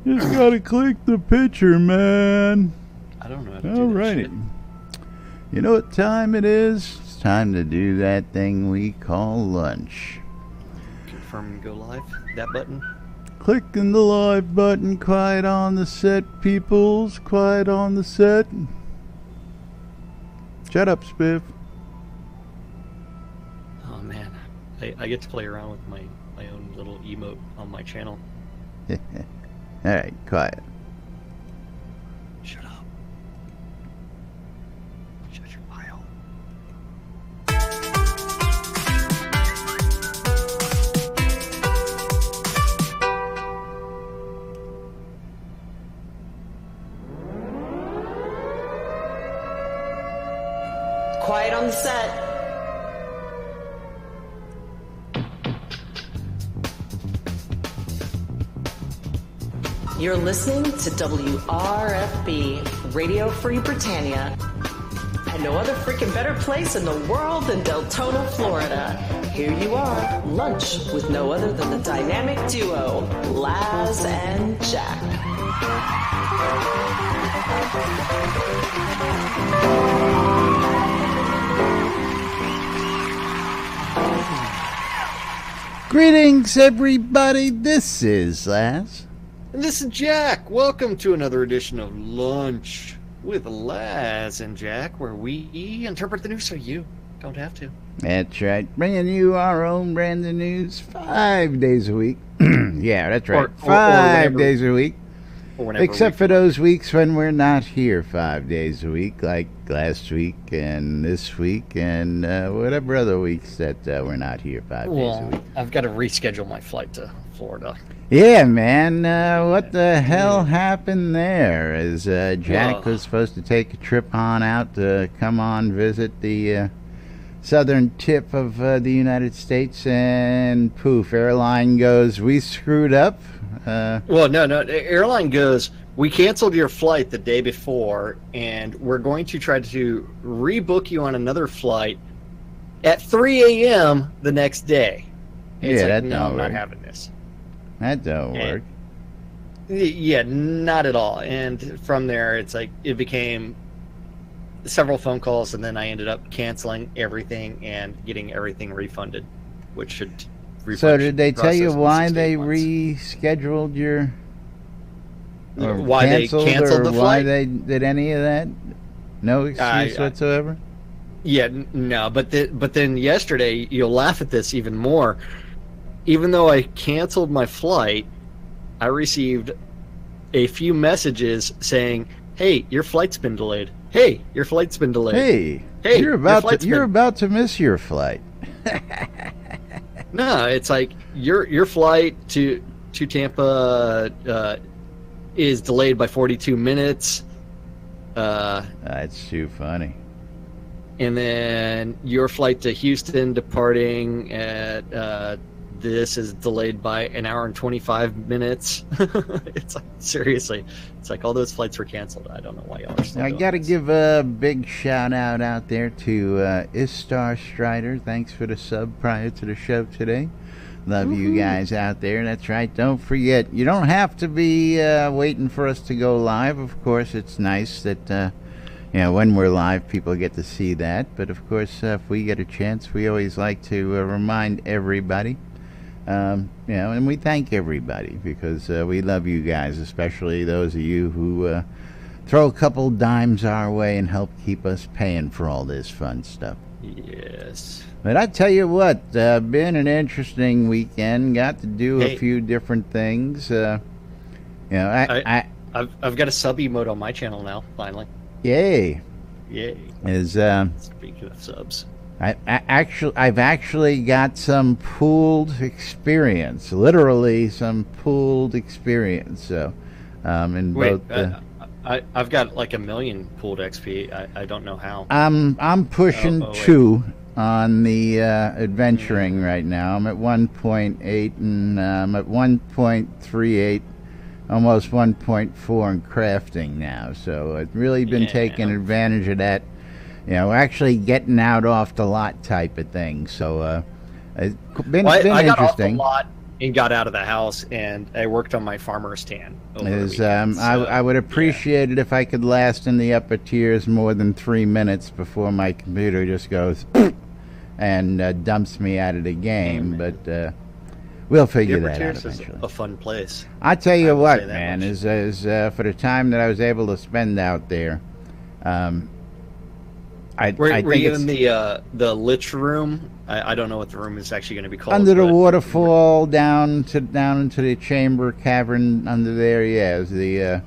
Just gotta click the picture, man. I don't know how to do that shit. You know what time it is? It's time to do that thing we call lunch. Confirm and go live. That button. Clicking the live button. Quiet on the set, peoples. Quiet on the set. Shut up, Spiff. Oh man, I get to play around with my own little emote on my channel. Alright, quiet. Shut up. Shut your mouth. Quiet on the set. You're listening to WRFB, Radio Free Britannia. And no other freaking better place in the world than Deltona, Florida. Here you are, lunch with no other than the dynamic duo, Laz and Jack. Greetings, everybody. This is Laz. And this is Jack. Welcome to another edition of Lunch with Laz and Jack, where we interpret the news so you don't have to. That's right. Bringing you our own brand of news 5 days a week. Yeah, that's right. Or 5 days a week. Except for those weeks when we're not here 5 days a week, like last week and this week and whatever other weeks that we're not here 5 days a week. I've got to reschedule my flight to Florida. Yeah, man. What the hell happened there? As Jack was supposed to take a trip on out to come on visit the southern tip of the United States, and poof, airline goes, we screwed up. Well, no. Airline goes, we canceled your flight the day before, and we're going to try to rebook you on another flight at 3 a.m. the next day. And it's like, no, I'm not having this. That don't work. Yeah, not at all. And from there, it's like it became several phone calls, and then I ended up canceling everything and getting everything refunded, which should. So did they tell you why they rescheduled your? Or why they canceled the flight? Why they did any of that? No excuse whatsoever. Yeah, no. But then yesterday, you'll laugh at this even more. Even though I canceled my flight, I received a few messages saying, "Hey, your flight's been delayed. Hey, your flight's been delayed. Hey, you're about to miss your flight." No, it's like your flight to Tampa is delayed by 42 minutes. That's too funny. And then your flight to Houston departing at this is delayed by an hour and 25 minutes. It's like, seriously, it's like all those flights were canceled. I don't know why y'all are still I got to give a big shout out there to Istar Strider. Thanks for the sub prior to the show today. Love you guys out there. That's right. Don't forget, you don't have to be waiting for us to go live. Of course, it's nice that when we're live, people get to see that. But of course, if we get a chance, we always like to remind everybody. And we thank everybody because we love you guys, especially those of you who throw a couple dimes our way and help keep us paying for all this fun stuff. Yes. But I tell you what, been an interesting weekend. Got to do a few different things. I've got a sub emote on my channel now. Finally. Yay. Speaking of subs. I've actually got some pooled experience, literally some pooled experience. So, I've got like 1 million pooled XP. I don't know how. I'm pushing 2 on the adventuring right now. I'm at 1.8 and I'm at 1.38, almost 1.4 in crafting now. So I've really been taking advantage of that. Actually getting out off the lot type of thing. So it's been I got interesting. off the lot and got out of the house, and I worked on my farmer's tan over the weekend. I would appreciate it if I could last in the upper tiers more than 3 minutes before my computer just goes and dumps me out of the game. But we'll figure that out eventually. Is a fun place. I tell you what, man, is for the time that I was able to spend out there. Were you in the lich room? I don't know what the room is actually going to be called. Under the waterfall, down into the chamber cavern under there. Yeah,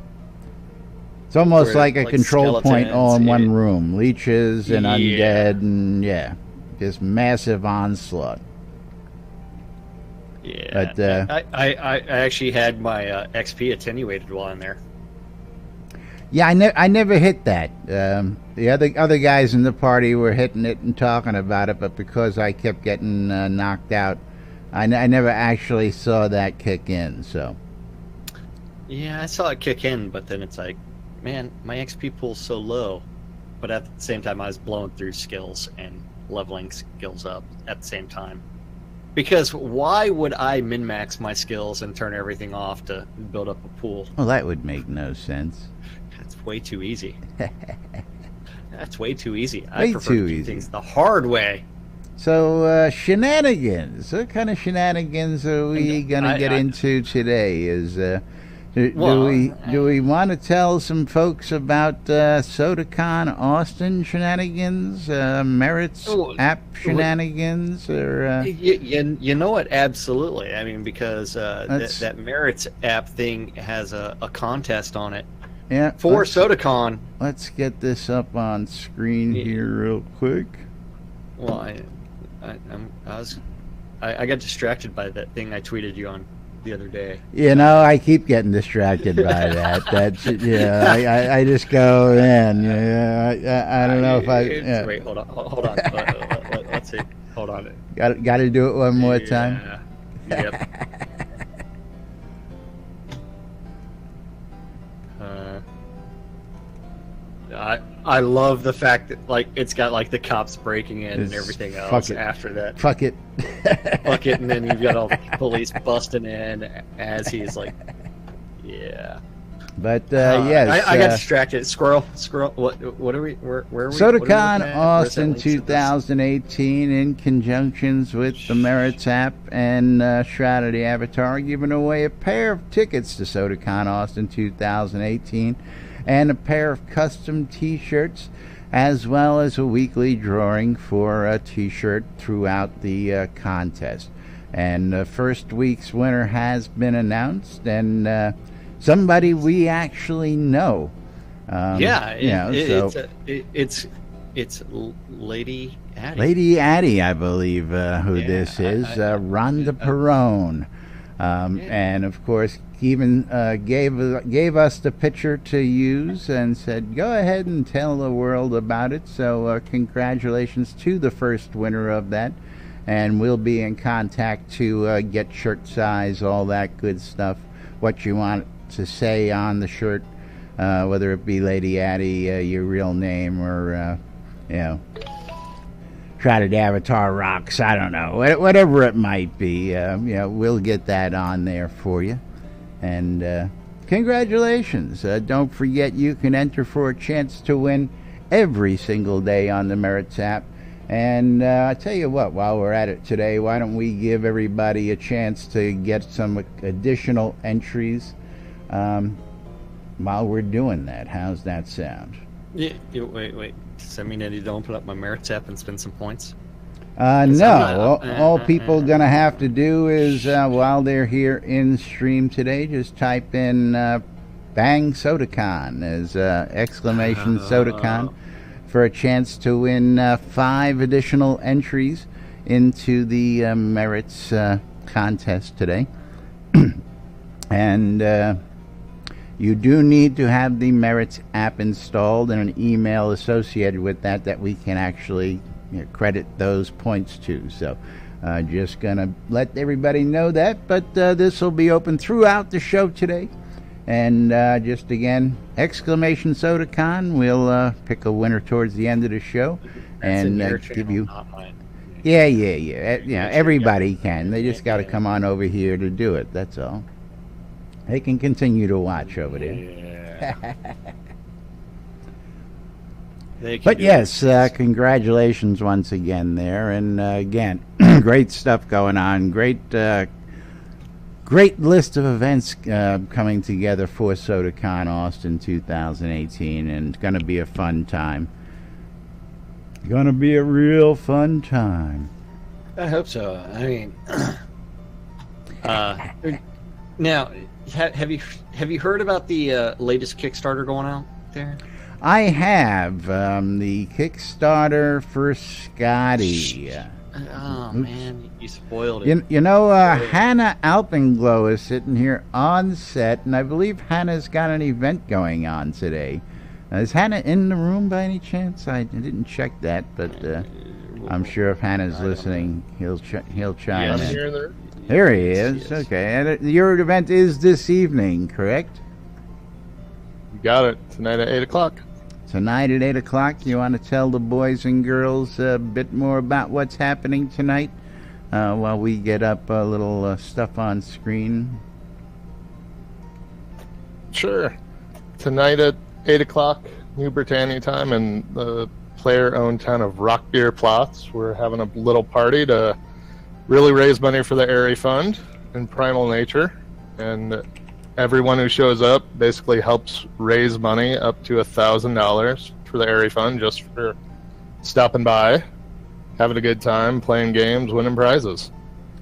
it's almost like a control point all in one room. Leeches and undead, and just massive onslaught. Yeah, but I actually had my XP attenuated while in there. Yeah, I never hit that. The other guys in the party were hitting it and talking about it, but because I kept getting knocked out, I never actually saw that kick in. So. Yeah, I saw it kick in, but then it's like, man, my XP pool's so low. But at the same time, I was blowing through skills and leveling skills up at the same time. Because why would I min-max my skills and turn everything off to build up a pool? Well, that would make no sense. That's way too easy. That's way too easy. I prefer to do things the hard way. So, shenanigans. What kind of shenanigans are we going to get into today? Do we want to tell some folks about SodaCon Austin shenanigans, Merritt's app shenanigans, or you know what? Absolutely. I mean, because that Merritt's app thing has a contest on it. Yeah, for SodaCon. Let's get this up on screen here real quick. Well, I got distracted by that thing I tweeted you on the other day. You know, I keep getting distracted by that. That's I just go in. I don't know if I. Yeah. Wait, hold on. Let's see. Hold on. Got to do it one more time. Yep. I love the fact that it's got the cops breaking in and everything else after that. Fuck it. Fuck it, and then you've got all the police busting in as he's yeah. But yes, I got distracted. Squirrel. What are we? Where are we? SodaCon Austin 2018, in conjunctions with the Merritt's app and Shroud of the Avatar, giving away a pair of tickets to SodaCon Austin 2018. And a pair of custom T-shirts, as well as a weekly drawing for a T-shirt throughout the contest. And the first week's winner has been announced, and somebody we actually know. It's Lady Addie. Lady Addie, I believe, who this is. Rhonda Perrone. And of course, even gave us the picture to use and said, go ahead and tell the world about it. So congratulations to the first winner of that. And we'll be in contact to get shirt size, all that good stuff, what you want to say on the shirt, whether it be Lady Addie, your real name, or Try to Avatar Rocks, I don't know, whatever it might be. We'll get that on there for you. And congratulations. Don't forget, you can enter for a chance to win every single day on the Merritt's app. And I tell you what, while we're at it today, why don't we give everybody a chance to get some additional entries while we're doing that. How's that sound? Yeah, wait. Does that mean I need to open up my Merritt's app and spend some points? No. All people are going to have to do is, while they're here in stream today, just type in Bang SodaCon as exclamation SodaCon for a chance to win 5 additional entries into the Merritt's contest today. And you do need to have the Merritt's app installed and an email associated with that we can actually credit those points to. So just gonna let everybody know that, but this will be open throughout the show today. And just again, exclamation SodaCon. We'll pick a winner towards the end of the show and give you Yeah. Everybody can. They just got to come on over here to do it. That's all. They can continue to watch over there. Yeah. But yes, congratulations once again there, and again, great stuff going on. Great list of events coming together for SodaCon Austin 2018, and it's going to be a fun time. Going to be a real fun time. I hope so. I mean, now, have you heard about the latest Kickstarter going out there? I have the Kickstarter for Scotty. Oh man, you spoiled it. You know, Hannah Alpenglow is sitting here on set, and I believe Hannah's got an event going on today. Is Hannah in the room by any chance? I didn't check that, but I'm sure if Hannah's listening, he'll chime in. There he is. Yes. Okay, and your event is this evening, correct? You got it. Tonight at 8 o'clock. Tonight at 8 o'clock. You want to tell the boys and girls a bit more about what's happening tonight while we get up a little stuff on screen? Sure. Tonight at 8 o'clock, New Britannia time, in the player-owned town of Rockbeer Plots. We're having a little party to really raise money for the Airy Fund in Primal Nature. And everyone who shows up basically helps raise money up to $1,000 for the Airy Fund, just for stopping by, having a good time, playing games, winning prizes.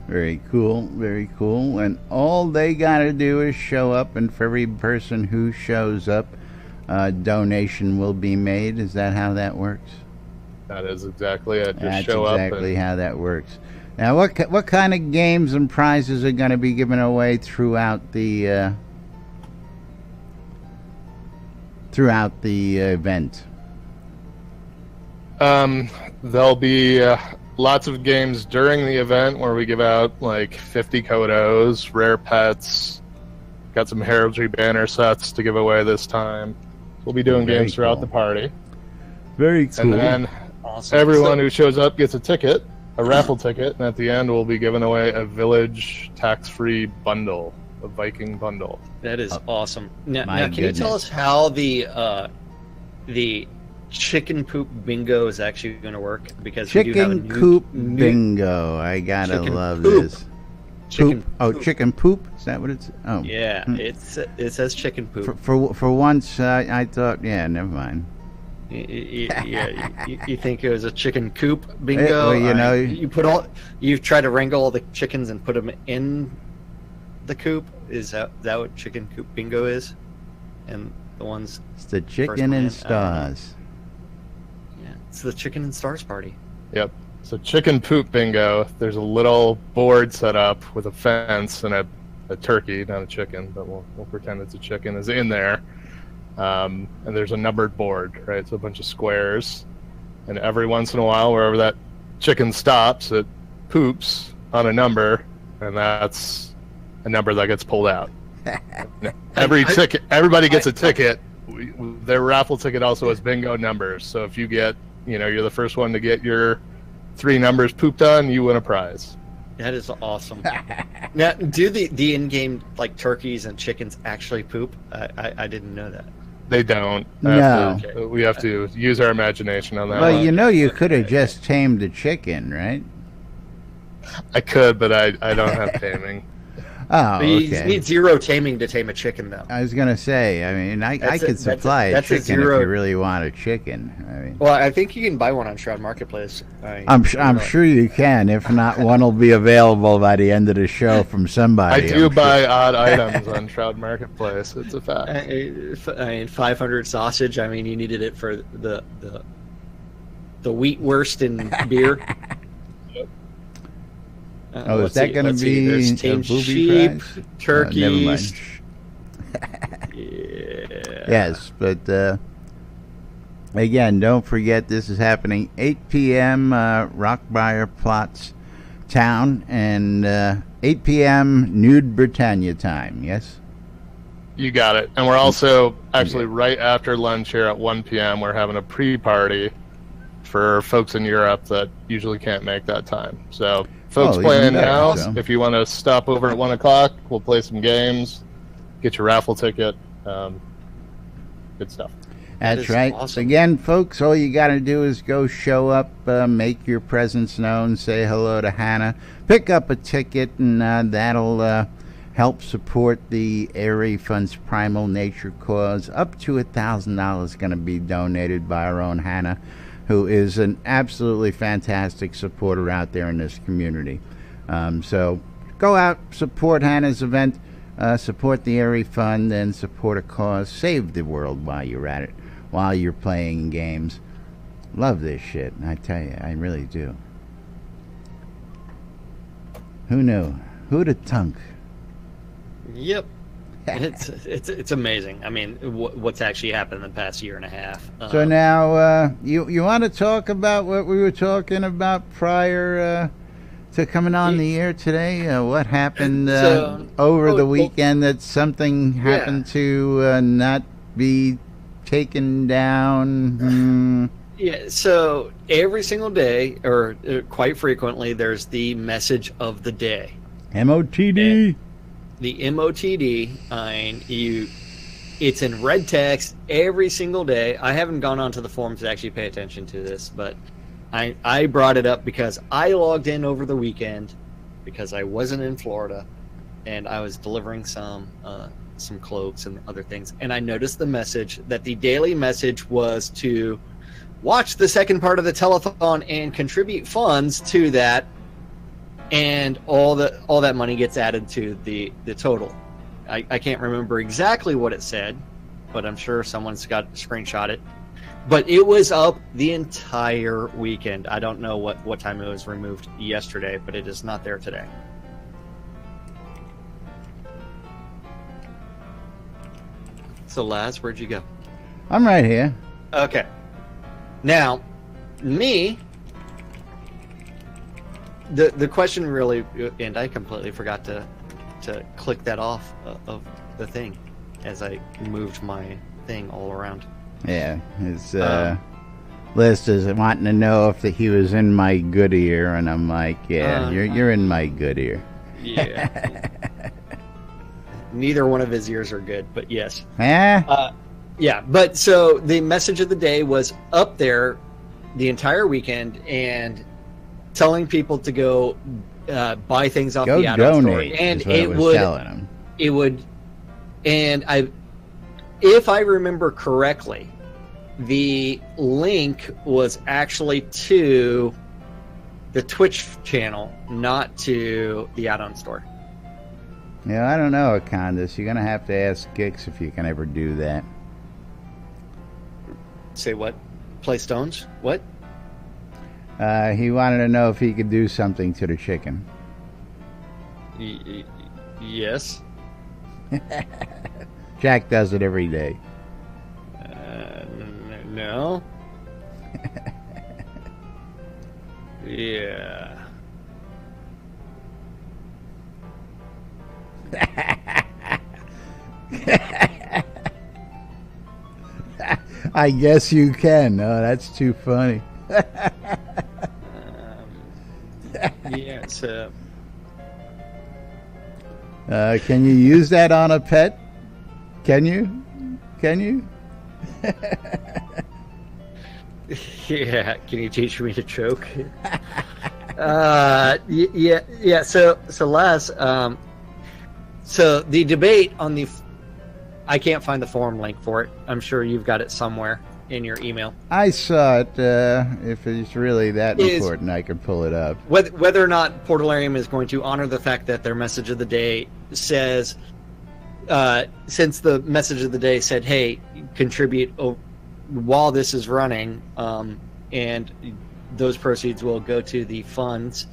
Very cool, very cool. And all they got to do is show up, and for every person who shows up, a donation will be made. Is that how that works? That is exactly it. That's exactly how that works. Now, what kind of games and prizes are going to be given away throughout the event? There'll be lots of games during the event where we give out like 50 Kodos, rare pets. Got some heraldry banner sets to give away this time. We'll be doing games throughout the party. Very cool. And then everyone who shows up gets a ticket, a raffle ticket, and at the end we'll be giving away a village tax-free bundle, a Viking bundle. That is awesome. Now can you tell us how the chicken poop bingo is actually going to work? Because chicken coop bingo. I gotta love this. Chicken poop. Chicken poop? Is that what it's? Oh, yeah. It says chicken poop. For once, I thought, yeah, never mind. You think it was a chicken coop bingo? Well, you've tried to wrangle all the chickens and put them in the coop. Is that what chicken coop bingo is? And the ones. It's the chicken and stars. Yeah, it's the chicken and stars party. Yep. So chicken poop bingo, there's a little board set up with a fence and a turkey, not a chicken, but we'll pretend it's a chicken, is in there. And there's a numbered board, right? So a bunch of squares. And every once in a while, wherever that chicken stops, it poops on a number, and that's a number that gets pulled out. Everybody gets a ticket. Their raffle ticket also has bingo numbers. So if you get, you're the first one to get your 3 numbers pooped on, you win a prize. That is awesome. Now, do the in-game turkeys and chickens actually poop? I didn't know that. They don't. No. We have to use our imagination on that. Well, you could have just tamed a chicken, right? I could, but I don't have taming. Oh, okay. You need 0 taming to tame a chicken, though. I was gonna say. I mean, I could supply a chicken if you really want a chicken. Well, I think you can buy one on Shroud Marketplace. I'm sure you can. If not, one will be available by the end of the show from somebody. I do buy odd items on Shroud Marketplace. It's a fact. 500 sausage. I mean, you needed it for the wheat wurst and beer. Is that going to be there's tamed sheep, turkeys? Yeah. Yes, but again, don't forget this is happening 8 p.m. Rockbriar Plots Town, and 8 p.m. Nude Britannia time. Yes. You got it. And we're also actually right after lunch here at 1 p.m. We're having a pre-party for folks in Europe that usually can't make that time. So folks Oh, playing even better, now, so. if you want to stop over at 1 o'clock, we'll play some games, get your raffle ticket. Good stuff. That's is right. awesome. Again, folks, all you got to do is go show up, make your presence known, say hello to Hannah, pick up a ticket, and that'll help support the Airy Funds Primal Nature Cause. Up to $1,000 going to be donated by our own Hannah, who is an absolutely fantastic supporter out there in this community. So go out, support Hannah's event, support the Airy Fund, and support a cause. Save the world while you're at it, while you're playing games. Love this shit, I tell you, I really do. Who knew? Who'd have thunk? Yep. It's amazing. I mean, what's actually happened in the past year and a half. So now, you want to talk about what we were talking about prior to coming on the air today? What happened over the weekend that something happened to not be taken down? Yeah, so every single day, or quite frequently, there's the message of the day. MOTD. The MOTD, it's in red text every single day. I haven't gone onto the forums to actually pay attention to this, but I brought it up because I logged in over the weekend because I wasn't in Florida, and I was delivering some cloaks and other things, and I noticed the message that the daily message was to watch the second part of the telethon and contribute funds to that, and all that money gets added to the total. I can't remember exactly what it said, but I'm sure someone's got screenshot it. But it was up the entire weekend. I don't know what time it was removed yesterday, but it is not there today. So Laz, where'd you go? I'm right here. Okay. Now, me, the question really, and I completely forgot to click that off of the thing as I moved my thing all around. Yeah, his list is wanting to know if he was in my good ear, and I'm like, yeah, you're in my good ear. Yeah. Neither one of his ears are good, but yes. Yeah, but so the message of the day was up there the entire weekend and telling people to go buy things off the add-on store, and it would, and if I remember correctly, the link was actually to the Twitch channel, not to the add-on store. Yeah, I don't know, Candace. You're gonna have to ask Gix if you can ever do that. Say what? Play Stones? What? He wanted to know if he could do something to the chicken. Yes. Jack does it every day. No. Yeah. I guess you can. Oh, that's too funny. Yeah, so... can you use that on a pet? Can you? Yeah, can you teach me to choke? Yeah. So Les, so the debate on the, I can't find the forum link for it. I'm sure you've got it somewhere in your email. I saw it. If it's really that important, I could pull it up. Whether or not Portalarium is going to honor the fact that their message of the day says, since the message of the day said, hey, contribute while this is running, and those proceeds will go to the funds,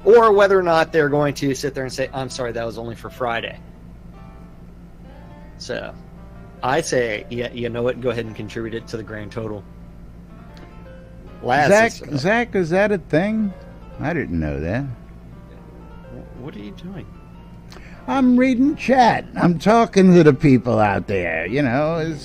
or whether or not they're going to sit there and say, I'm sorry, that was only for Friday. So I say, yeah, you know what, go ahead and contribute it to the grand total. Zach, is that a thing? I didn't know that. What are you doing? I'm reading chat. I'm talking to the people out there. You know,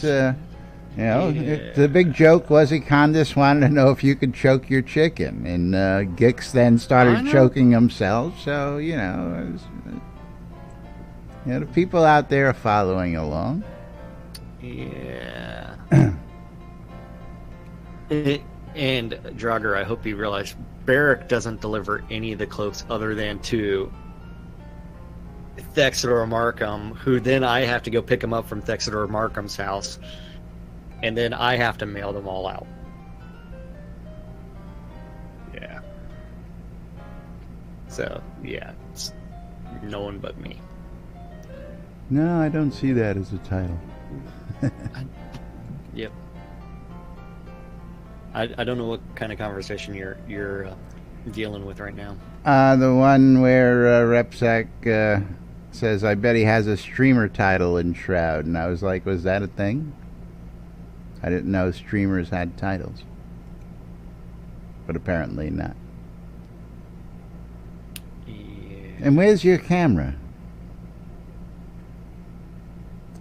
You know, the big joke was Econdas wanted to know if you could choke your chicken, and Gix then started choking themselves. So the people out there are following along. Yeah. And Draugr, I hope you realize Barrick doesn't deliver any of the cloaks other than to Thexidor Markham, who then I have to go pick them up from Thexidor Markham's house, and then I have to mail them all out. Yeah. So, yeah, it's no one but me. No, I don't see that as a title. Yep. I don't know what kind of conversation you're dealing with right now. The one where Repsac says, "I bet he has a streamer title in Shroud," and I was like, "Was that a thing?" I didn't know streamers had titles, but apparently not. Yeah. And where's your camera?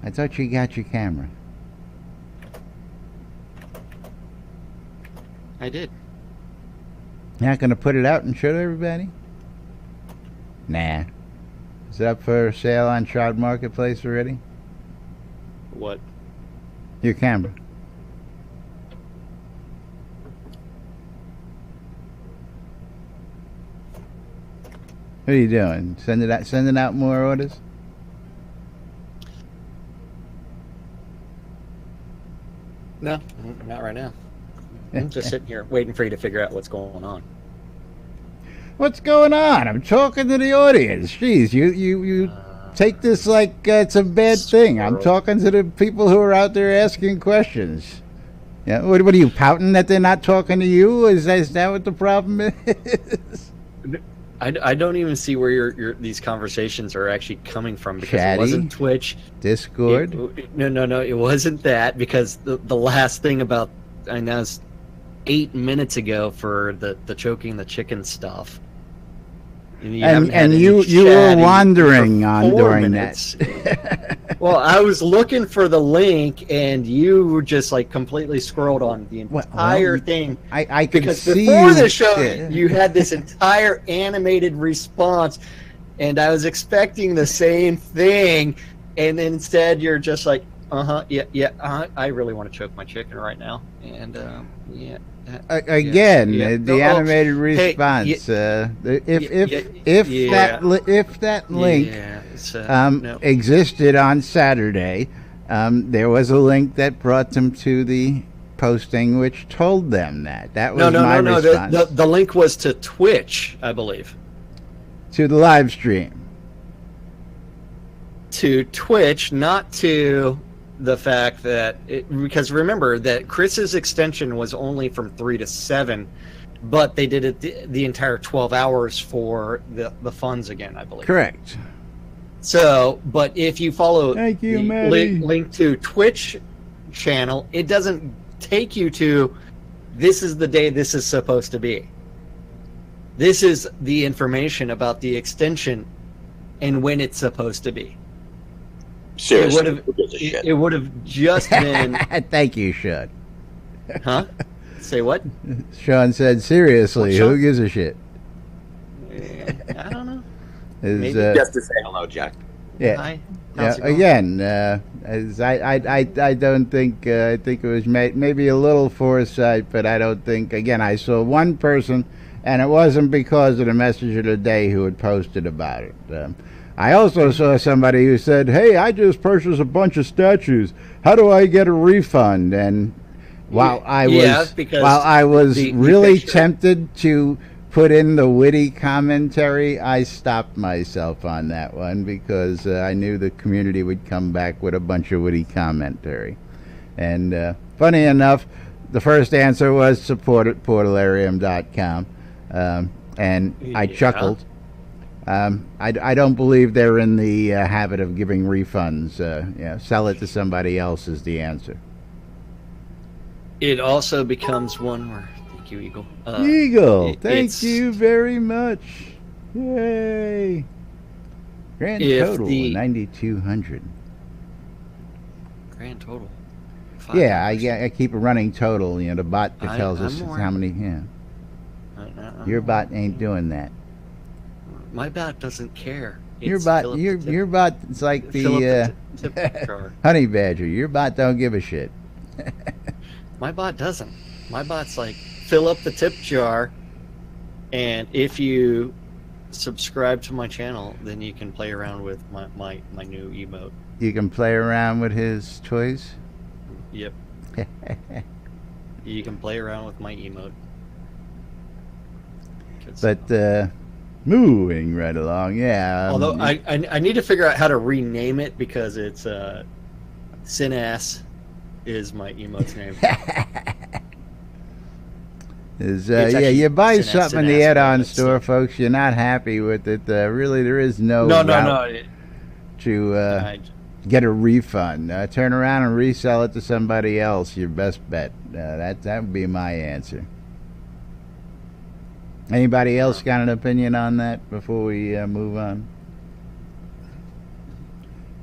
I thought you got your camera. I did. You're not going to put it out and show everybody? Nah. Is it up for sale on Shroud Marketplace already? What? Your camera. What are you doing? Sending out more orders? No, not right now. I'm just sitting here waiting for you to figure out what's going on. What's going on? I'm talking to the audience. Jeez, you take this like it's a bad thing. I'm talking to the people who are out there asking questions. Yeah, what are you pouting that they're not talking to you? Is that what the problem is? I don't even see where your these conversations are actually coming from, because Chatty? It wasn't Twitch, Discord. No, it wasn't that, because the last thing about, I know it's 8 minutes ago for the choking the chicken stuff. And you were wandering during minutes. that. Well, I was looking for the link, and you were just like completely scrolled on the entire thing. I could because see before the show, you had this entire animated response, and I was expecting the same thing, and instead you're just like, I really want to choke my chicken right now, and yeah. The animated response. If that link existed on Saturday, there was a link that brought them to the posting, which told them that was my response. The link was to Twitch, I believe. To the live stream. To Twitch, not to the fact that because remember that Chris's extension was only from 3 to 7, but they did it the entire 12 hours for the funds again, I believe. Correct. So, but if you follow the link to Twitch channel, it doesn't take you to this is the day this is supposed to be. This is the information about the extension and when it's supposed to be. Seriously, it would have just been. Thank you, Sean. Huh? Say what? Sean said, "Seriously, who gives a shit?" I don't know. Just to say hello, Jack. Yeah. Hi. Again, as I don't think I think it was maybe a little foresight, but I don't think. Again, I saw one person, and it wasn't because of the message of the day who had posted about it. I also saw somebody who said, "Hey, I just purchased a bunch of statues. How do I get a refund?" And while I was really tempted to put in the witty commentary, I stopped myself on that one because I knew the community would come back with a bunch of witty commentary. And funny enough, the first answer was support at portalarium.com, and I chuckled. I don't believe they're in the habit of giving refunds. Sell it to somebody else is the answer. It also becomes one where, thank you, Eagle. Eagle, thank you very much. Yay! Grand total 9,200. Grand total. Yeah, I keep a running total. You know, the bot that tells us how many. Yeah. Your bot ain't doing that. My bot doesn't care. Your bot is like the honey badger. Your bot don't give a shit. My bot doesn't. My bot's like, fill up the tip jar, and if you subscribe to my channel, then you can play around with my new emote. You can play around with his toys? Yep. You can play around with my emote. But moving right along, yeah. Although I need to figure out how to rename it, because it's Sinass is my emote's name. You buy something in the add-on store, folks. You're not happy with it. Really, there is no to get a refund. Turn around and resell it to somebody else. Your best bet. That would be my answer. Anybody else got an opinion on that before we move on?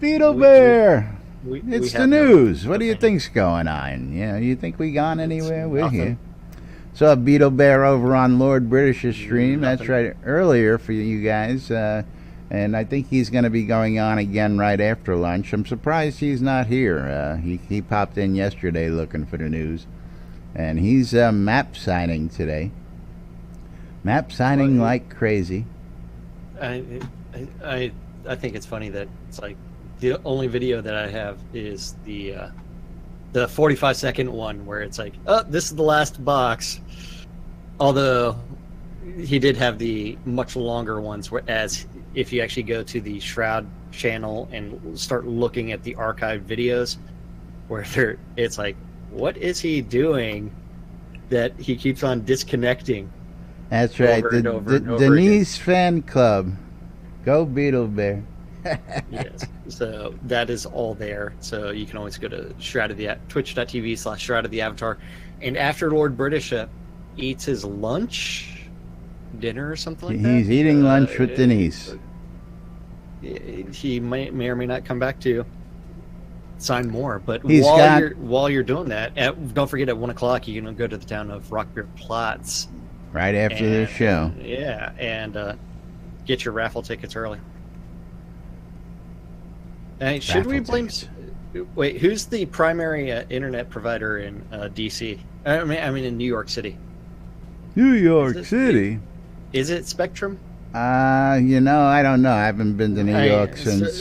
Beetle Bear. It's the news. What do you think's going on? You think we gone anywhere? We're here. Saw Beetle Bear over on Lord British's stream. That's right, earlier for you guys. And I think he's going to be going on again right after lunch. I'm surprised he's not here. He popped in yesterday looking for the news. And he's map signing today. Map signing like crazy. I think it's funny that it's like the only video that I have is the 45-second one where it's like, oh, this is the last box. Although he did have the much longer ones, whereas if you actually go to the Shroud channel and start looking at the archived videos, where it's like, what is he doing that he keeps on disconnecting? That's right. The Denise fan club. Go Beetle Bear. Yes. So that is all there. So you can always go to twitch.tv/Shroud of the Avatar. And after Lord British eats his lunch, dinner or something like that. He's eating lunch with Denise. He may or may not come back to sign more. But while you're doing that, don't forget at 1 o'clock you can go to the town of Rockbeer Platz. Right after the show. Yeah, and get your raffle tickets early. And should we blame... Wait, who's the primary internet provider in D.C.? I mean in New York City. New York City? Is it Spectrum? I don't know. I haven't been to New York since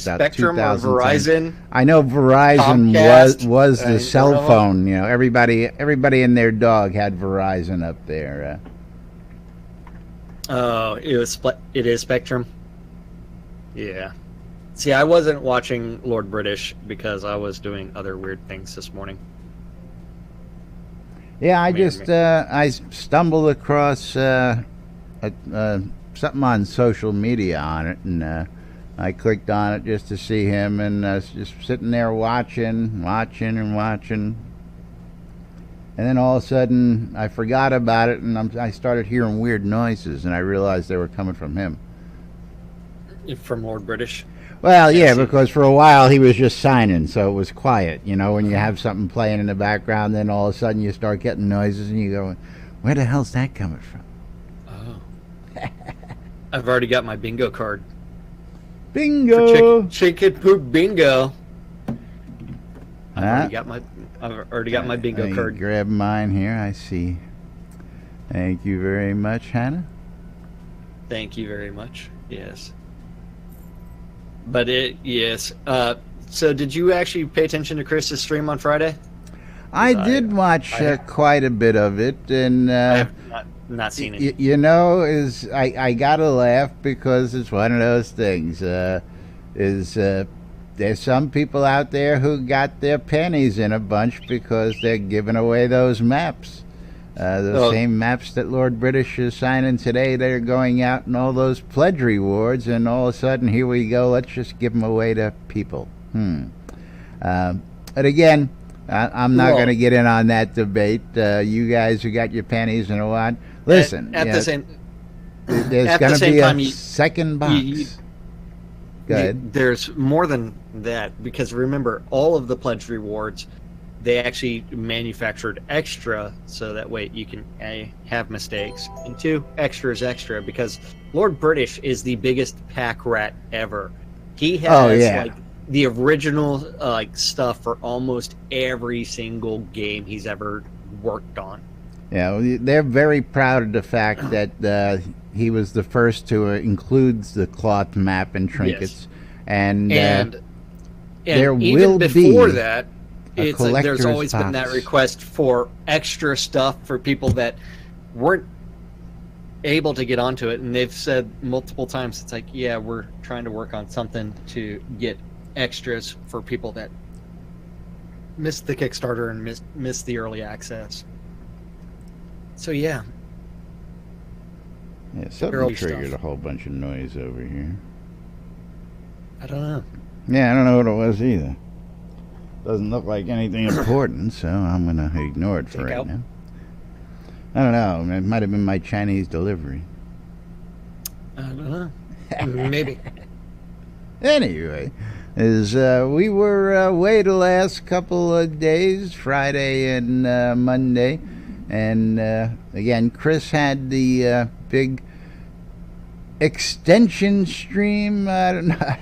Spectrum or Verizon. I know Verizon Comcast, was the cell phone. Everybody and their dog had Verizon up there. Oh, it is Spectrum. Yeah. See, I wasn't watching Lord British because I was doing other weird things this morning. Yeah, I stumbled across something on social media on it, and I clicked on it just to see him, and just sitting there watching, and then all of a sudden I forgot about it, and I started hearing weird noises, and I realized they were coming from him. From Lord British? Well, yeah, because for a while he was just signing, so it was quiet. When you have something playing in the background, then all of a sudden you start getting noises, and you go, where the hell's that coming from? Oh. I've already got my bingo card. Bingo! For chicken poop bingo. I've already got my bingo card. Grab mine here, I see. Thank you very much, Hannah. Thank you very much. Yes. But yes. So did you actually pay attention to Chris's stream on Friday? I did watch quite a bit of it, and I have not seen it. I gotta laugh because it's one of those things. There's some people out there who got their pennies in a bunch because they're giving away those maps. Same maps that Lord British is signing today, they're going out in all those pledge rewards, and all of a sudden, here we go, let's just give them away to people. But again, I'm not going to get in on that debate. You guys who got your pennies and what, listen. There's going to be a second box. There's more than that, because remember, all of the pledge rewards, they actually manufactured extra so that way you can A, have mistakes, and 2, extra is extra, because Lord British is the biggest pack rat ever. He has like the original like stuff for almost every single game he's ever worked on. Yeah, they're very proud of the fact that he was the first to include the cloth map and trinkets, Yes. and there even will before be that, a it's like there's always been that box. request for extra stuff for people that weren't able to get onto it, and they've said multiple times, it's like, yeah, we're trying to work on something to get extras for people that missed the Kickstarter and missed the early access. So yeah. Yeah, something early triggered stuff. a whole bunch of noise over here. I don't know. Yeah, I don't know what it was either. Doesn't look like anything important, so I'm going to ignore it for Take right out. now. I don't know. It might have been my Chinese delivery. I don't know. Maybe. Anyway, we were away the last couple of days, Friday and Monday. And again, Chris had the big extension stream. I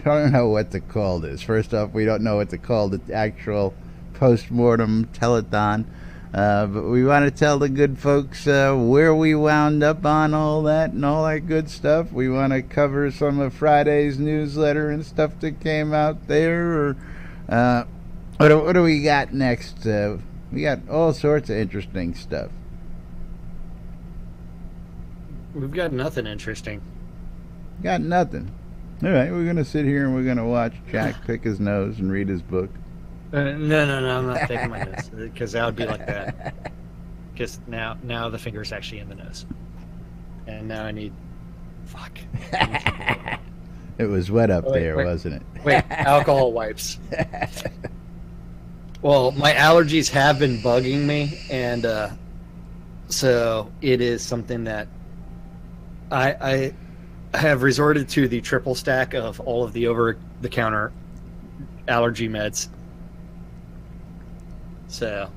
don't know what to call this. First off, we don't know what to call the actual post-mortem telethon. But we want to tell the good folks where we wound up on all that and all that good stuff. We want to cover some of Friday's newsletter and stuff that came out there. Or what do we got next? We got all sorts of interesting stuff. We've got nothing interesting. Got nothing. All right, we're going to sit here and we're going to watch Jack pick his nose and read his book. No, I'm not taking my nose, because that would be like that. Because now the finger's actually in the nose. And now I need... Fuck. It was wet up Wait, there, wait. wasn't it? Wait, alcohol wipes. Well, my allergies have been bugging me, and so it is something that I have resorted to the triple stack of all of the over-the-counter allergy meds. So,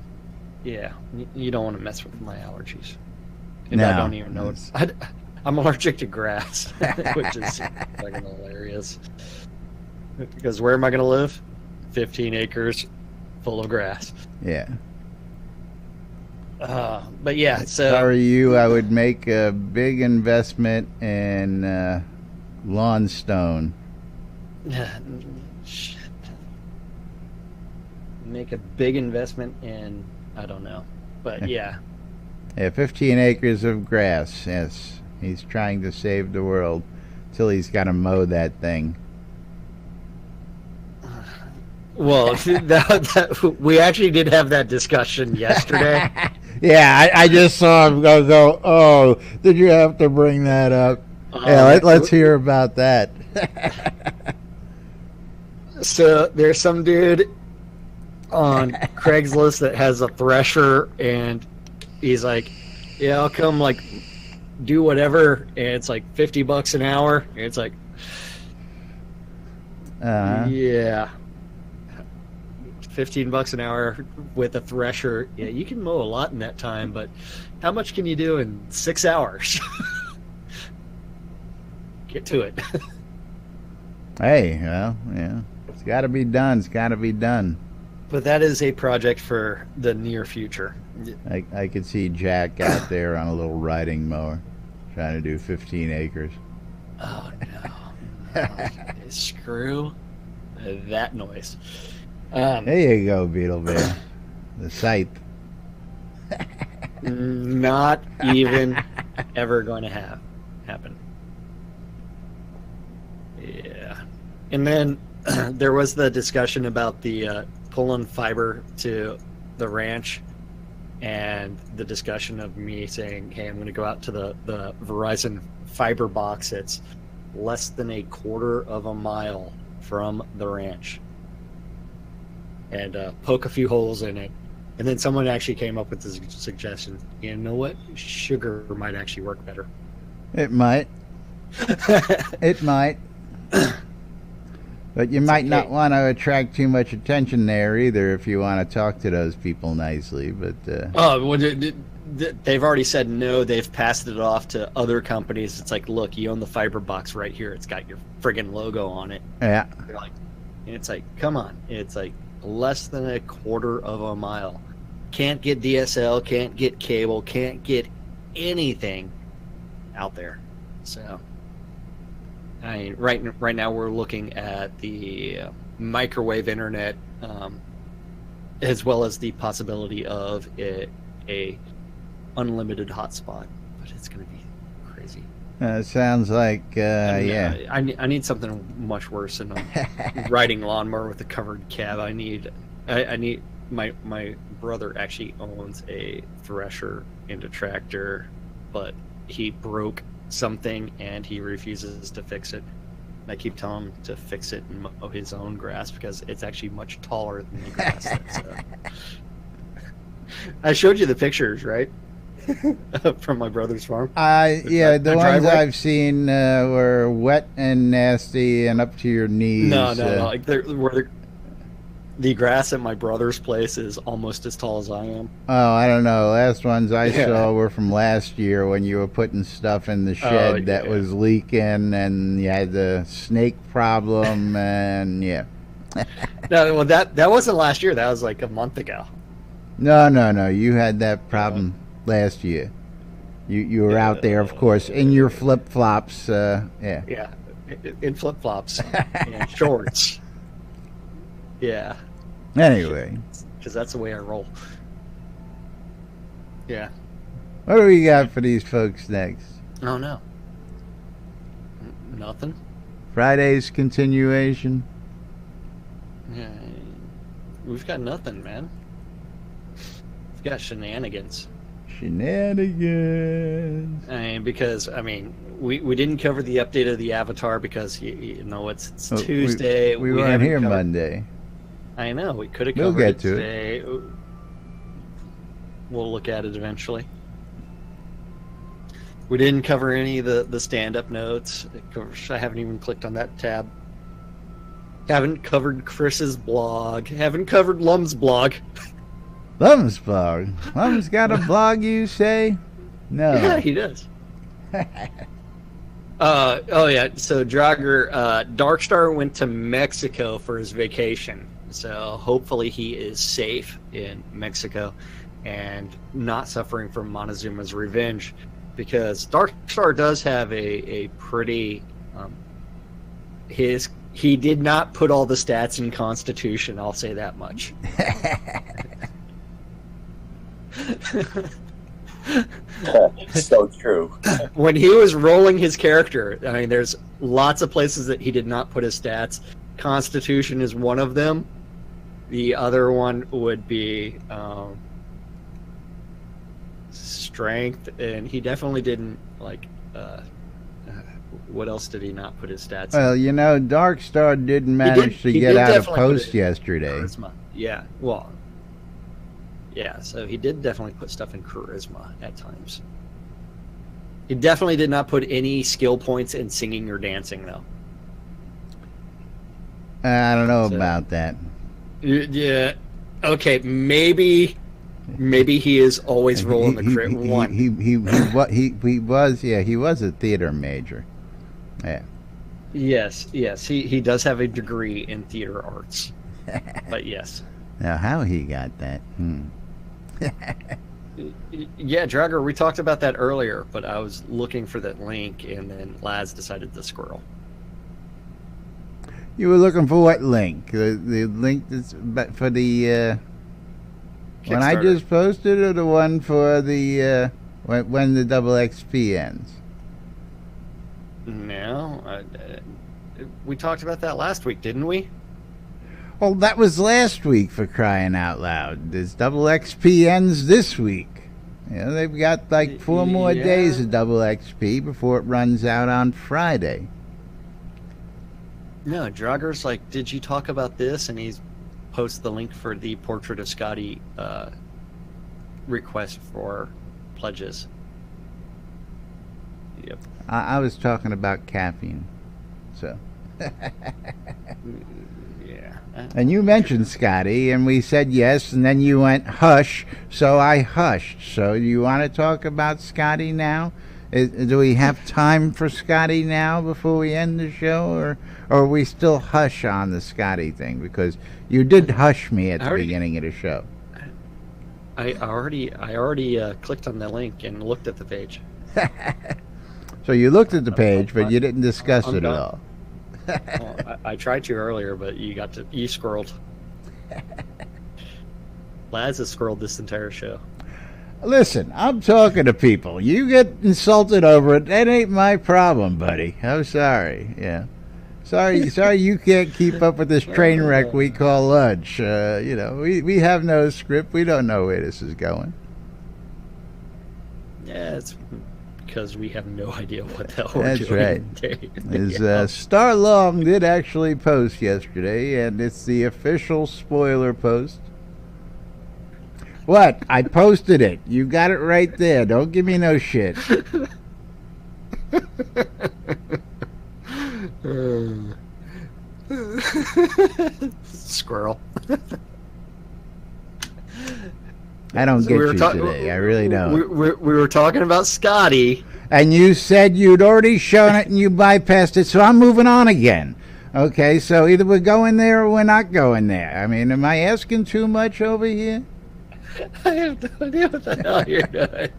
yeah, you don't want to mess with my allergies. And I don't even know it. I'm allergic to grass, which is fucking hilarious. Because where am I going to live? 15 acres full of grass. Yeah. But yeah, so... Sorry you, I would make a big investment in lawn stone. Shit. Make a big investment in, I don't know. But yeah. Yeah, 15 acres of grass, yes. He's trying to save the world till he's got to mow that thing. Well, we actually did have that discussion yesterday. Yeah, I just saw him go, oh, did you have to bring that up? Yeah, let's hear about that. So there's some dude on Craigslist that has a thresher, and he's like, yeah, I'll come like do whatever, and it's like $50 an hour, and it's like, yeah, $15 an hour with a thresher. Yeah, you can mow a lot in that time, but how much can you do in 6 hours? Get to it. Hey, well, yeah, it's got to be done. It's got to be done. But that is a project for the near future. I could see Jack out there on a little riding mower trying to do 15 acres. Oh, no. Screw that noise. There you go, Beetle Bear. The scythe. Not even ever going to happen. Yeah. And then there was the discussion about the pulling fiber to the ranch, and the discussion of me saying, hey, I'm going to go out to the Verizon fiber box that's less than a quarter of a mile from the ranch, and poke a few holes in it. And then someone actually came up with this suggestion. You know what? Sugar might actually work better. It might. It might. But you might not want to attract too much attention there either if you want to talk to those people nicely. But they've already said no. They've passed it off to other companies. It's like, look, you own the fiber box right here. It's got your friggin' logo on it. Yeah. They're like, and it's like, come on. It's like less than a quarter of a mile. Can't get DSL, can't get cable, can't get anything out there. So, I mean, right now we're looking at the microwave internet, as well as the possibility of a unlimited hotspot, but it's going to be crazy. Sounds like yeah. I need something much worse than a riding lawnmower with a covered cab. I need my brother actually owns a thresher and a tractor, but he broke something and he refuses to fix it. And I keep telling him to fix it and mow his own grass because it's actually much taller than the grass. I showed you the pictures, right? From my brother's farm. Yeah, the ones I've seen were wet and nasty and up to your knees. No. Like the grass at my brother's place is almost as tall as I am. Oh, I don't know. Last ones I saw were from last year when you were putting stuff in the shed that was leaking, and you had the snake problem, and yeah. No, well, that wasn't last year. That was like a month ago. No. You had that problem last year. You were out there, of course, in your flip flops. Yeah, in flip flops and shorts. Yeah. Anyway, because that's the way I roll. Yeah. What do we got for these folks next? Oh no. Nothing. Friday's continuation. Yeah. We've got nothing, man. We've got shenanigans. Shenanigans. Because we didn't cover the update of the Avatar because you know it's Tuesday. We weren't here Monday. I know, we could have covered We'll get it to today. We'll look at it eventually. We didn't cover any of the stand-up notes. I haven't even clicked on that tab. Haven't covered Chris's blog. Haven't covered Lum's blog. Lum's blog? Lum's got a blog, you say? No. Yeah, he does. Oh yeah, so Draugr, Darkstar went to Mexico for his vacation. So hopefully he is safe in Mexico and not suffering from Montezuma's revenge, because Darkstar does have a pretty he did not put all the stats in Constitution, I'll say that much. So true. When he was rolling his character, I mean, there's lots of places that he did not put his stats. Constitution is one of them. The other one would be strength, and he definitely didn't what else did he not put his stats in? Well, you know, Darkstar did manage to get out of post yesterday. Charisma. Yeah, well, yeah, so he did definitely put stuff in charisma at times. He definitely did not put any skill points in singing or dancing, though. I don't know about that. Yeah. Okay, maybe he is always rolling the crit one. He was a theater major. Yeah. Yes, he does have a degree in theater arts. But yes. Now, how he got that? Yeah, Draugr, we talked about that earlier, but I was looking for that link, and then Laz decided to squirrel. You were looking for what link? The link that's for the one I just posted, or the one for the when the double XP ends? No, we talked about that last week, didn't we? Well, that was last week, for crying out loud. This double XP ends this week. You know, they've got like 4 more days of double XP before it runs out on Friday. No, Draugr's like, did you talk about this? And he's posts the link for the Portrait of Scotty request for pledges. Yep. I was talking about caffeine, so. Yeah. And you mentioned Scotty, and we said yes, and then you went hush, so I hushed. So you want to talk about Scotty now? Do we have time for Scotty now before we end the show, or are we still hush on the Scotty thing? Because you did hush me at the beginning of the show. I already clicked on the link and looked at the page. So you looked at the page, but you didn't discuss it at all. Well, I tried to earlier, but you scrolled. Laz has scrolled this entire show. Listen, I'm talking to people. You get insulted over it. That ain't my problem, buddy. I'm sorry. Yeah. Sorry you can't keep up with this train wreck we call lunch. We have no script. We don't know where this is going. Yeah, it's because we have no idea what the hell we're That's doing. That's right. Star Long did actually post yesterday, and it's the official spoiler post. What? I posted it. You got it right there. Don't give me no shit. Squirrel. I don't get you today. I really don't. We were talking about Scotty. And you said you'd already shown it and you bypassed it, so I'm moving on again. Okay, so either we're going there or we're not going there. I mean, am I asking too much over here? I have no idea what the hell you're doing.